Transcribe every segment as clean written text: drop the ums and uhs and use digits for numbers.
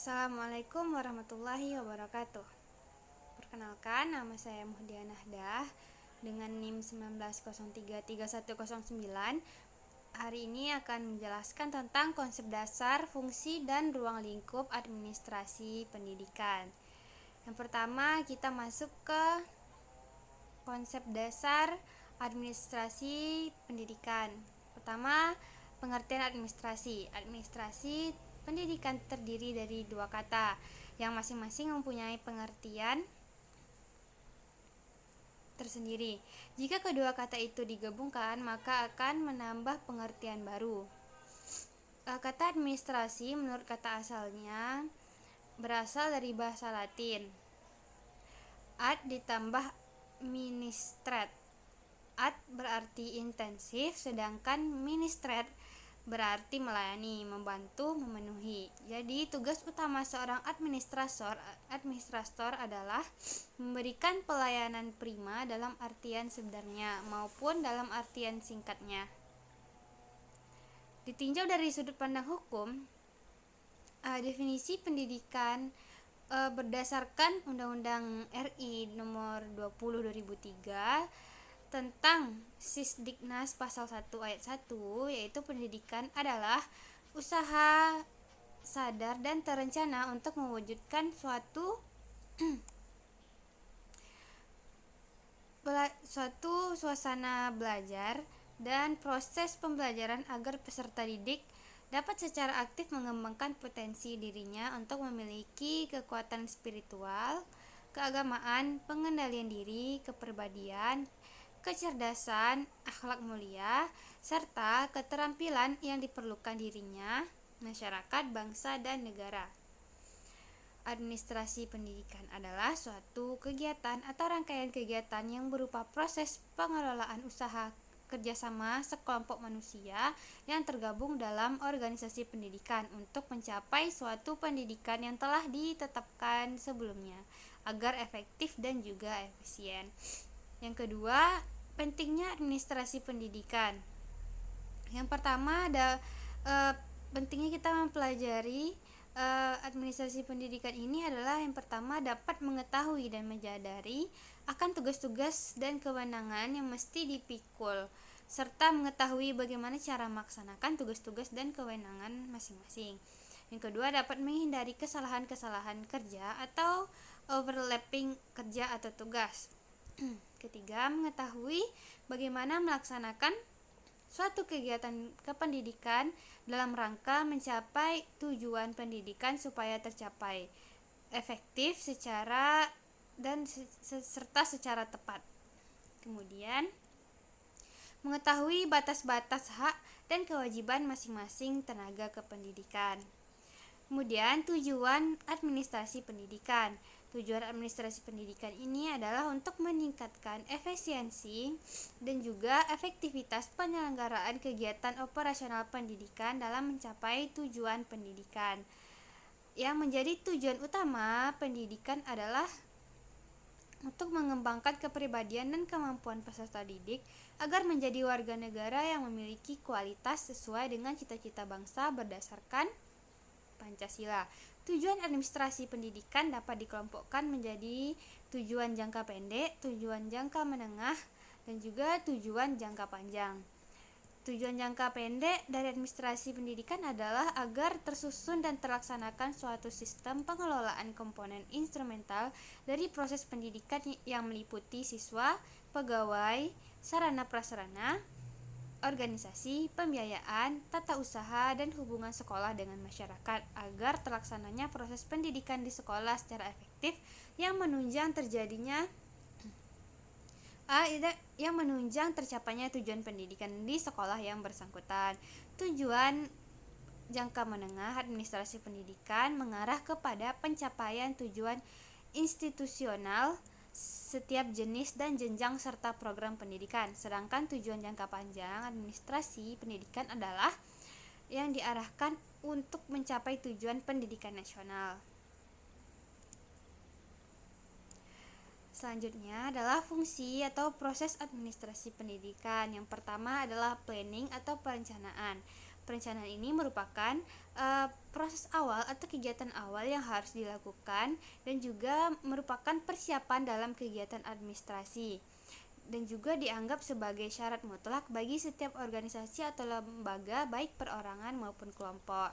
Assalamualaikum warahmatullahi wabarakatuh. Perkenalkan, nama saya Muhdia Nahdah dengan NIM 19033109. Hari ini akan menjelaskan tentang konsep dasar, fungsi, dan ruang lingkup administrasi pendidikan. Yang pertama, kita masuk ke konsep dasar administrasi pendidikan. Pertama, pengertian administrasi. Administrasi pendidikan terdiri dari dua kata yang masing-masing mempunyai pengertian tersendiri. Jika kedua kata itu digabungkan, maka akan menambah pengertian baru. Kata administrasi menurut kata asalnya berasal dari bahasa Latin. Ad ditambah ministret. Ad berarti intensif, sedangkan ministret berarti melayani, membantu, memenuhi. Jadi tugas utama seorang administrator adalah memberikan pelayanan prima dalam artian sebenarnya maupun dalam artian singkatnya. Ditinjau dari sudut pandang hukum, definisi pendidikan berdasarkan Undang-Undang RI nomor 20 2003 tentang Sisdiknas pasal 1 ayat 1, yaitu pendidikan adalah usaha sadar dan terencana untuk mewujudkan suatu suasana belajar dan proses pembelajaran agar peserta didik dapat secara aktif mengembangkan potensi dirinya untuk memiliki kekuatan spiritual, keagamaan, pengendalian diri, kepribadian, kecerdasan, akhlak mulia, serta keterampilan yang diperlukan dirinya, masyarakat, bangsa, dan negara. Administrasi pendidikan adalah suatu kegiatan atau rangkaian kegiatan yang berupa proses pengelolaan usaha kerjasama sekelompok manusia yang tergabung dalam organisasi pendidikan untuk mencapai suatu pendidikan yang telah ditetapkan sebelumnya agar efektif dan juga efisien. Yang kedua, pentingnya administrasi pendidikan. Yang pertama ada pentingnya kita mempelajari administrasi pendidikan ini adalah yang pertama dapat mengetahui dan menyadari akan tugas-tugas dan kewenangan yang mesti dipikul serta mengetahui bagaimana cara melaksanakan tugas-tugas dan kewenangan masing-masing. Yang kedua, dapat menghindari kesalahan-kesalahan kerja atau overlapping kerja atau tugas. Ketiga, mengetahui bagaimana melaksanakan suatu kegiatan kependidikan dalam rangka mencapai tujuan pendidikan supaya tercapai efektif serta secara tepat. Kemudian, mengetahui batas-batas hak dan kewajiban masing-masing tenaga kependidikan. Kemudian, tujuan administrasi pendidikan. Tujuan administrasi pendidikan ini adalah untuk meningkatkan efisiensi dan juga efektivitas penyelenggaraan kegiatan operasional pendidikan dalam mencapai tujuan pendidikan. Yang menjadi tujuan utama pendidikan adalah untuk mengembangkan kepribadian dan kemampuan peserta didik agar menjadi warga negara yang memiliki kualitas sesuai dengan cita-cita bangsa berdasarkan Pancasila. Tujuan administrasi pendidikan dapat dikelompokkan menjadi tujuan jangka pendek, tujuan jangka menengah, dan juga tujuan jangka panjang. Tujuan jangka pendek dari administrasi pendidikan adalah agar tersusun dan terlaksanakan suatu sistem pengelolaan komponen instrumental dari proses pendidikan yang meliputi siswa, pegawai, sarana prasarana, organisasi, pembiayaan, tata usaha, dan hubungan sekolah dengan masyarakat agar terlaksananya proses pendidikan di sekolah secara efektif yang menunjang tercapainya tujuan pendidikan di sekolah yang bersangkutan. Tujuan jangka menengah administrasi pendidikan mengarah kepada pencapaian tujuan institusional setiap jenis dan jenjang serta program pendidikan. Sedangkan tujuan jangka panjang administrasi pendidikan adalah yang diarahkan untuk mencapai tujuan pendidikan nasional. Selanjutnya adalah fungsi atau proses administrasi pendidikan. Yang pertama adalah planning atau perencanaan. Perencanaan ini merupakan proses awal atau kegiatan awal yang harus dilakukan dan juga merupakan persiapan dalam kegiatan administrasi dan juga dianggap sebagai syarat mutlak bagi setiap organisasi atau lembaga baik perorangan maupun kelompok.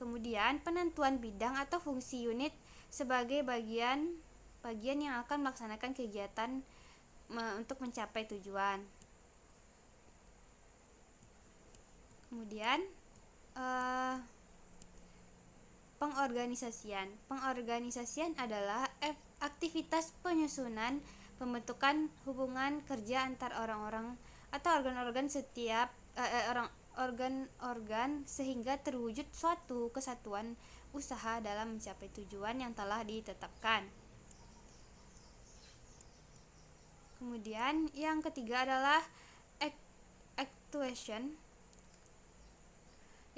Kemudian penentuan bidang atau fungsi unit sebagai bagian yang akan melaksanakan kegiatan untuk mencapai tujuan. Kemudian pengorganisasian adalah aktivitas penyusunan pembentukan hubungan kerja antar orang-orang atau organ-organ organ-organ sehingga terwujud suatu kesatuan usaha dalam mencapai tujuan yang telah ditetapkan. Kemudian yang ketiga adalah actuation,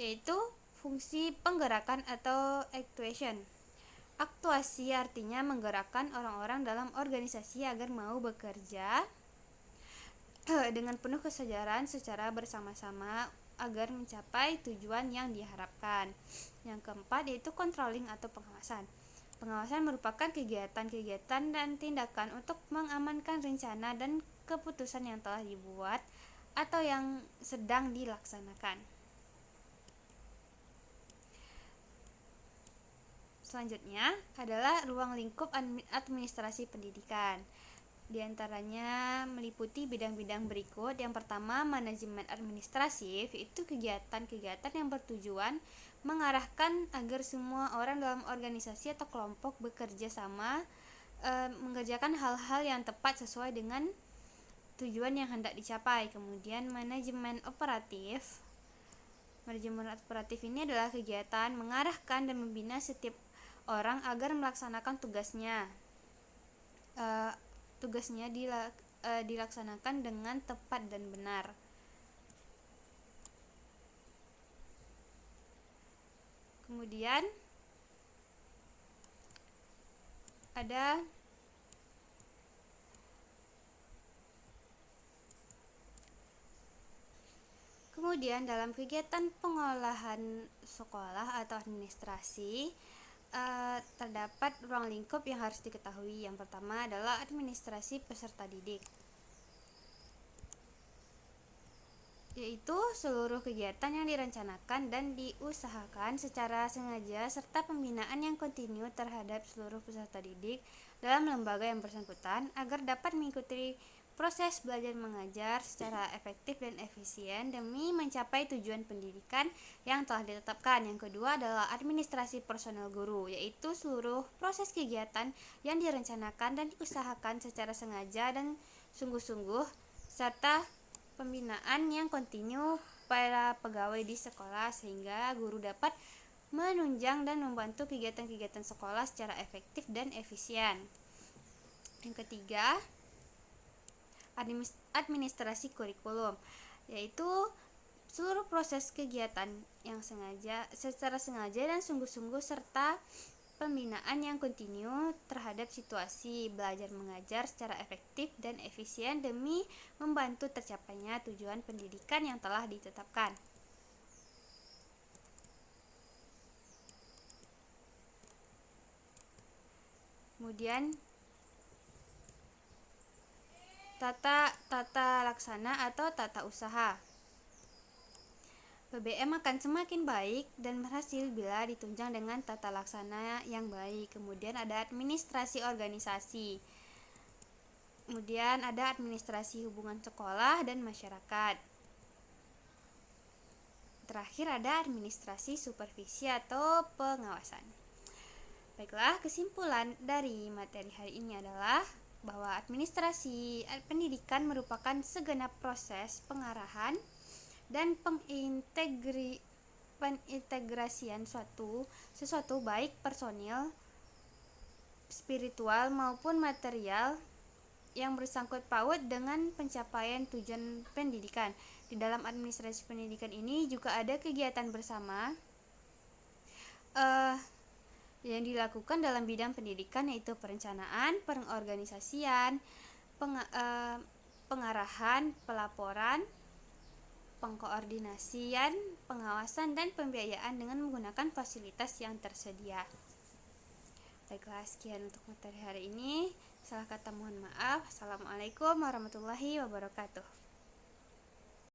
yaitu fungsi penggerakan atau actuation. Aktuasi artinya menggerakkan orang-orang dalam organisasi agar mau bekerja dengan penuh kesadaran secara bersama-sama agar mencapai tujuan yang diharapkan. Yang keempat yaitu controlling atau pengawasan. Pengawasan merupakan kegiatan-kegiatan dan tindakan untuk mengamankan rencana dan keputusan yang telah dibuat atau yang sedang dilaksanakan. Selanjutnya adalah ruang lingkup administrasi pendidikan. Di antaranya meliputi bidang-bidang berikut. Yang pertama, manajemen administratif, yaitu kegiatan-kegiatan yang bertujuan mengarahkan agar semua orang dalam organisasi atau kelompok bekerja sama mengerjakan hal-hal yang tepat sesuai dengan tujuan yang hendak dicapai. Kemudian manajemen operatif. Manajemen operatif ini adalah kegiatan mengarahkan dan membina setiap orang agar melaksanakan tugasnya. Dilaksanakan dengan tepat dan benar. Kemudian ada dalam kegiatan pengolahan sekolah atau administrasi terdapat ruang lingkup yang harus diketahui. Yang pertama adalah administrasi peserta didik, yaitu seluruh kegiatan yang direncanakan dan diusahakan secara sengaja serta pembinaan yang kontinu terhadap seluruh peserta didik dalam lembaga yang bersangkutan agar dapat mengikuti proses belajar mengajar secara efektif dan efisien demi mencapai tujuan pendidikan yang telah ditetapkan. Yang kedua adalah administrasi personel guru, yaitu seluruh proses kegiatan yang direncanakan dan diusahakan secara sengaja dan sungguh-sungguh serta pembinaan yang kontinu para pegawai di sekolah sehingga guru dapat menunjang dan membantu kegiatan-kegiatan sekolah secara efektif dan efisien. Yang ketiga, administrasi kurikulum, yaitu seluruh proses kegiatan yang secara sengaja dan sungguh-sungguh serta pembinaan yang kontinu terhadap situasi belajar mengajar secara efektif dan efisien demi membantu tercapainya tujuan pendidikan yang telah ditetapkan. Kemudian tata laksana atau tata usaha. PBM akan semakin baik dan berhasil bila ditunjang dengan tata laksana yang baik. Kemudian ada administrasi organisasi. Kemudian ada administrasi hubungan sekolah dan masyarakat. Terakhir ada administrasi supervisi atau pengawasan. Baiklah, kesimpulan dari materi hari ini adalah bahwa administrasi pendidikan merupakan segenap proses pengarahan dan pengintegrasian sesuatu baik personil, spiritual maupun material yang bersangkut paut dengan pencapaian tujuan pendidikan. Di dalam administrasi pendidikan ini juga ada kegiatan bersama yang dilakukan dalam bidang pendidikan, yaitu perencanaan, pengorganisasian, pengarahan, pelaporan, pengkoordinasian, pengawasan, dan pembiayaan dengan menggunakan fasilitas yang tersedia. Baiklah, sekian untuk materi hari ini. Salah kata mohon maaf. Assalamualaikum warahmatullahi wabarakatuh.